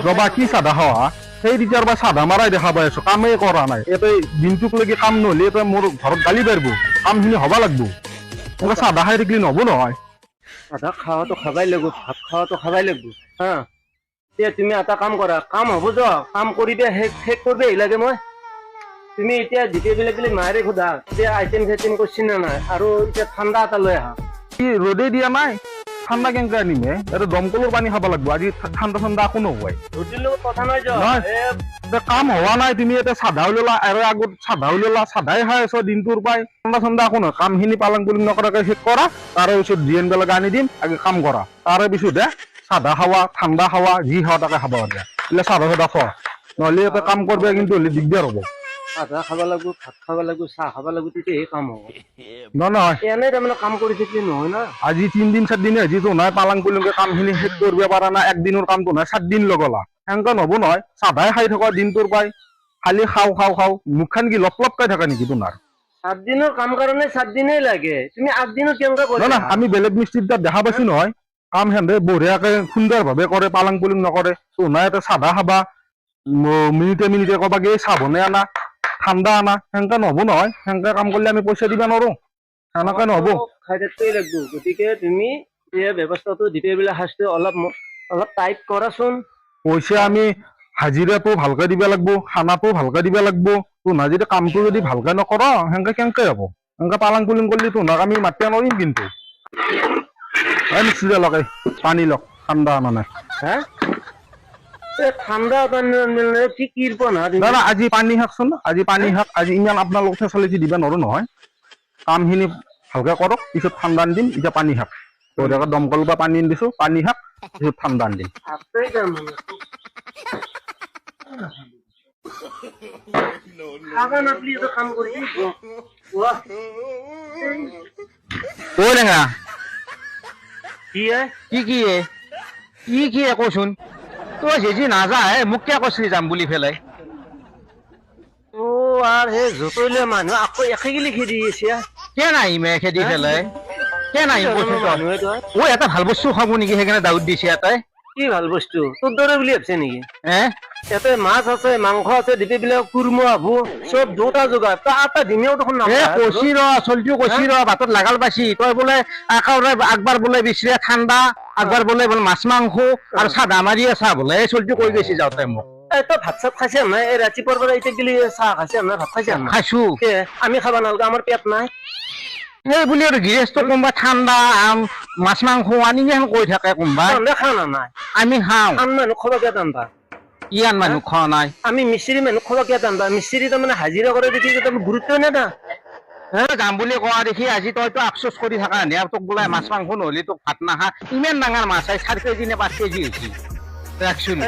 ৰবা কি চাদা খাৱা সেই ৰিচাৰ বা চাদা মাৰাই দেখা পাই আছো কামেই কৰা নাই এতে দিনটোক লৈকে কাম নহলে এতে মোৰ ঘৰত গালি পাৰিব কামখিনি হবা লাগব চাদা খাই থাকিলে নহব নহয় চাদা খাওয়াতো খাবাই লাগব ভাত খাওয়াতো খাবাই লাগব হ্যাঁ এতিয়া তুমি এটা কাম কৰা কাম হ'ব যা কাম কৰিবে শেষ কৰবে এই লাগে মই তুমি এতিয়া দ্বিতীয়বিলাক মাৰে সোধা এতিয়া আইটেম চাইটেম কৰছি না নাই আৰু এতিয়া ঠাণ্ডা এটা লৈ আহা কি ৰদে দিয়া নাই ঠাণ্ডা কেনেকে আনিমে এটা দমকলৰ পানী খাব লাগব আজি ঠাণ্ডা ঠাণ্ডা একো নহয় ৰুটিৰ লগত কথা নাই কাম হোৱা নাই তুমি এটা চাদা ওলালা আৰু আগত চাদা ওলালা চাদাই খাই আছ দিনটোৰ পাই ঠাণ্ডা ঠাণ্ডা একো নহয় কামখিনি পালন পুলিং নকৰাকে শেষ কৰা তাৰে পিছত জিএন বেলেগ আনি দিম আগে কাম কৰা তাৰে পিছতে চাদা খাৱা ঠাণ্ডা খাৱা যি খাৱা তাকে খাব লাগে એટલે চাদা চাদা খোৱা নহলে এটা কাম করবে কিন্তু হলে দিগদার হব চাদা খাব লাগব ভাত খাব লাগব চাহ খাব লাগব তেতিয়াহে কাম হ'ব নহয় এনেই তাৰমানে কাম কৰি থাকিলে নহয় না আজি 3 দিন 4 দিন আজি তো নাই পালন পুলিংকে কামখিনি শেষ কৰিব পাৰা না একদিনৰ কামটো নাই 7 দিন লগলা এনেকা নহব নহয় চাদাই খাই থকা দিনটোৰ পাই খালি খাও খাও খাও মুখখান কি লপ লপকাই থাকা নেকি তোমাৰ 7 দিনৰ কাম কাৰণে 7 দিনেই লাগে তুমি 8 দিনত কেনেকা কৰিবা না আমি বেলেগ মিস্ত্ৰী তাত দেখা পাইছো নহয় কাম হেন্দে বঢ়িয়াকে সুন্দৰভাৱে কৰে পালন পুলিং নকৰে তো নাই এটা চাদা খাবা মিনিটে মিনিটে কবা গে চাহ বনাই আনা ঠাণ্ডা আনা সেনেকা নহব নহয় সেনেকা কাম কৰিলে আমি পইচা দিবা নোৱাৰো সেনেকা নহব খাই থাকিবই লাগব গতিকে তুমি এই ব্যৱস্থাটো দ্বিতীয়বিলাক সাজটো অলপ টাইট কৰাচোন পইচা আমি হাজিৰাটো ভালকে দিব লাগব খানাটো ভালকে দিব লাগব তো না যদি কামটো যদি ভালকে নকৰ সেনেকে কেনেকে হ'ব সেনেকা পালন পুলিং কৰিলে তো নাক আমি মাতিব নোৱাৰিম কিন্তু মিস্ত্ৰী লগাই পানী লওক ঠাণ্ডা আনা নাই হা ঠাণ্ডা কি কিৰপন দাদা আজি পানী শাকচোন আজি পানী শাক আজি ইমান আপোনালোক চলি দিবা নোৱাৰো নহয় কামখিনি ভালকে কৰক পিছত ঠাণ্ডা দিম এতিয়া পানী শাক দমকল বা পানী দিছো পানী শাক পিছত ঠাণ্ডা দিম ও লেঙা কি কি কচোন তই যেজি নাযায় মোক কিয় কৈছিলি যাম বুলি পেলাই আর হে জতইলে মানুহ আকৌ একে লিখি দিছে কে নাহিম খেদি পেলাই কে নাহিম কৈছো ও এটা ভাল বস্তু খাব নেকি সেইকাৰণে দাউদ দিছে এটাই কি ভাল বস্তু তোৰ দৰে বুলি ভাবছে নেকি ইয়াতে মাছ আছে মাংস আছে দিপিবিলাক কুৰমা হব চব দুটা যোগাৰ এটা দিমেও দেখোন কৈছি ৰ চলটিও কৈছি ৰ বাটত লাগাল পাইছি তই বোলে আকবাৰ বোলে বিচৰে ঠাণ্ডা আকবাৰ বোলে মাছ মাংস আৰু চাদা মাৰি চাহ বোলে এই চলটিও কৈ গৈছি যাওঁতে মোক তই ভাত চাত খাইছে নাই এই ৰাতিপুৱাৰ পৰা এতিয়া গেলি চাহ খাইছে নাই ভাত খাইছে খাইছো আমি খাব নালাগে আমাৰ পেট নাই এই বুলি আৰু গৃহস্থ কোনোবা ঠাণ্ডা মাছ মাংস আনি কৈ থাকে কোনোবা খা না নাই আমি খাওঁ আন মানুহ খোৱা কিয় টানবা ইয়ান মানুহ খোৱা নাই আমি মিস্ত্ৰী মানুহ খোৱা কিয় টানবা মিস্ত্ৰী তাৰমানে হাজিৰা কৰে দেখি গুৰুত্ব নেদা যাম বুলি কোৱা দেখি আজি তইতো আফচোচ কৰি থাকা নে তোক বোলে মাছ মাংস নহলে তোক ভাত নাখা ইমান ডাঙৰ মাছ 4 কেজি নে 5 কেজি হৈছে ৰাখছোন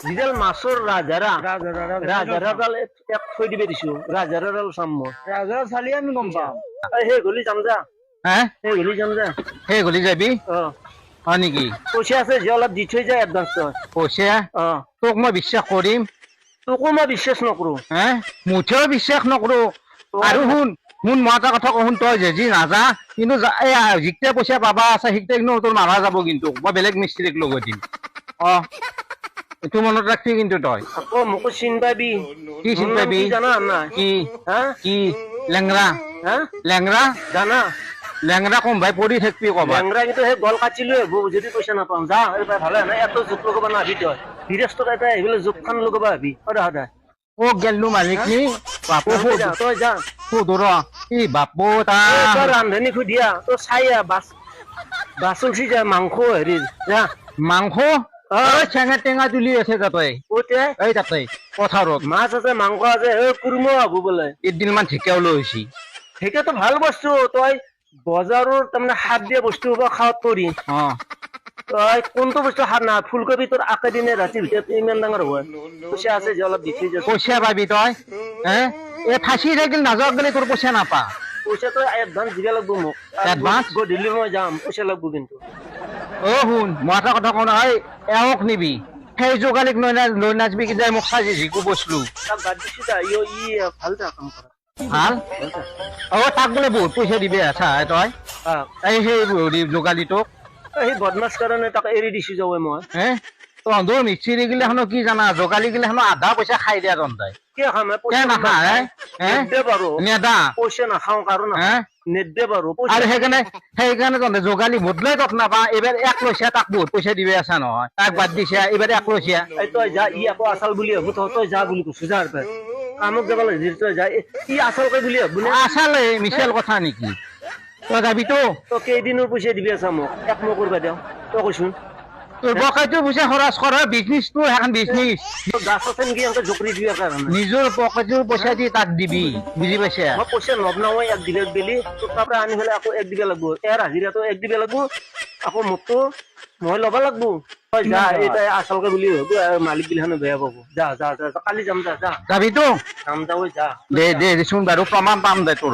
যিডাল মাছৰ ৰাজাৰাডাল থৈ দিবে দিছো ৰাজাৰাডাল চাম মই ৰাজাৰা চালি আমি গম পাম সেই গলি যাম যা সেই গলি যাম যা সেই গলি যাবি হয় নেকি পইচা আছে যে অলপ দি থৈ যায় এডভান্স পইচা তোক মই বিশ্বাস কৰিম তোকো মই বিশ্বাস নকৰো মুঠেও বিশ্বাস নকৰো আৰু শুন মই এটা কথা কওঁ তই যেজি নাযা কিন্তু যিকেইটা পইচা পাবা আছে সেইকেইটা কিন্তু তোৰ মাৰা যাব কিন্তু মই বেলেগ মিস্ত্ৰীক লগত দিম এইটো মনত ৰাখবি কিন্তু তই আকৌ মোকো চিন পাবি কি চিন পাবি জানা নাই কি লেংৰা লেংৰা জানা লেংৰা কোনোবাই পৰি থাকবি কবা লেংৰা কিন্তু সেই গল কাটিলো যদি পইচা নাপাওঁ যা ভালে নাই এত জোখ লগাব নাহি তই গৃহস্থক এটা আহিবলৈ জোখখন লগাব ভাবি সদায় ও গেলনো মালিক নি বাপু তই যা সুধৰ ই বাপু তই ৰান্ধনী সুধিয়া তই চাইয়া বাছ উঠি যা মাংস হেৰি যা মাংস চেঙা টেঙা তুলি আছে তাতে এই তাতে পথাৰত মাছ আছে মাংস আছে কুৰমা হব বোলে এদিন মান ঠিকেও লৈ হৈছি সেইটোতো ভাল বস্তু তই বজাৰৰ তাৰমানে সাৰ দিয়া বস্তু খাওয়াত কৰি তই কোনটো বস্তু সাৰ না ফুলকবি তোৰ আকে দিনে ৰাতিৰ ভিতৰত ইমান ডাঙৰ হ'ব পইচা আছে যে অলপ দি থৈ যা পইচা পাবি তই এই ফাঁচি থাকিল নাযাওক গ'লে তোৰ পইচা নাপা পইচা তই এডভান্স দিব লাগব মোক এডভান্স গধূলি মই যাম পইচা লাগব কিন্তু শুন মই এটা কথা কওঁ নহয় এওক নিবি সেই যোগালিক লৈ নাযাবি কি যায় মোক সাজি জিকো বসলো বাদ দিছো ই ভাল কাম কৰা ভাল তাক বোলে বহুত পইচা দিবি আছা তই এই সেই যোগালীটোক সেই বদমাছ কাৰণে তাক এৰি দিছো যাওঁ মই হে তহঁতৰ মিস্ত্ৰী গিলাখনো কি জানা যোগালী গিলাখনো আধা পইচা খাই দিয়া তহঁতে কিয় খাম কিয় নাখায় নেদে বাৰু নেদা পইচা নাখাওঁ কাৰণ নেদে বাৰু আৰু সেইকাৰণে তহঁতে যোগালী বদলাই তক নাপা এইবাৰ 1 লৈছা তাক বহুত পইচা দিবি আছা নহয় তাক বাদ দিছা এইবাৰ 1 লৈছা এই তই যা ই আকৌ আচাল বুলি ভাবো তই যা বুলি কৈছো যা কামক যাব লাগে তই যা ই আচলকে বুলি ভাবো নে আচালে মিছাল কথা নেকি তই যাবিতো তই কেইদিনৰ পইচা দিবি আছা মোক এক মই কৰিবা দিওঁ তই কৈছোন তোৰ পকেটৰ পইচা খৰচ কৰা বিজনেছটো এখন বিজনেছ গাছ আছে নেকি এনেকে জকৰি দিয়াৰ কাৰণে নিজৰ পকেটৰ পইচা দি তাক দিবি বুজি পাইছা মই পইচা নবনাও এক দিলে বেলি তোৰ তাৰ পৰা আনি পেলাই আকৌ এক দিব লাগিব হাজিৰাটো এক দিব লাগিব আকৌ মোকতো মই ল'ব লাগিব তই যা এই আচলকে বুলি ভাবো মালিক গিলাখানে বেয়া পাব যা যা যা কালি যাম যা যা যাবিতো যাম যাওঁ যা দে দেচোন বাৰু প্ৰমাণ পাম দে তোৰ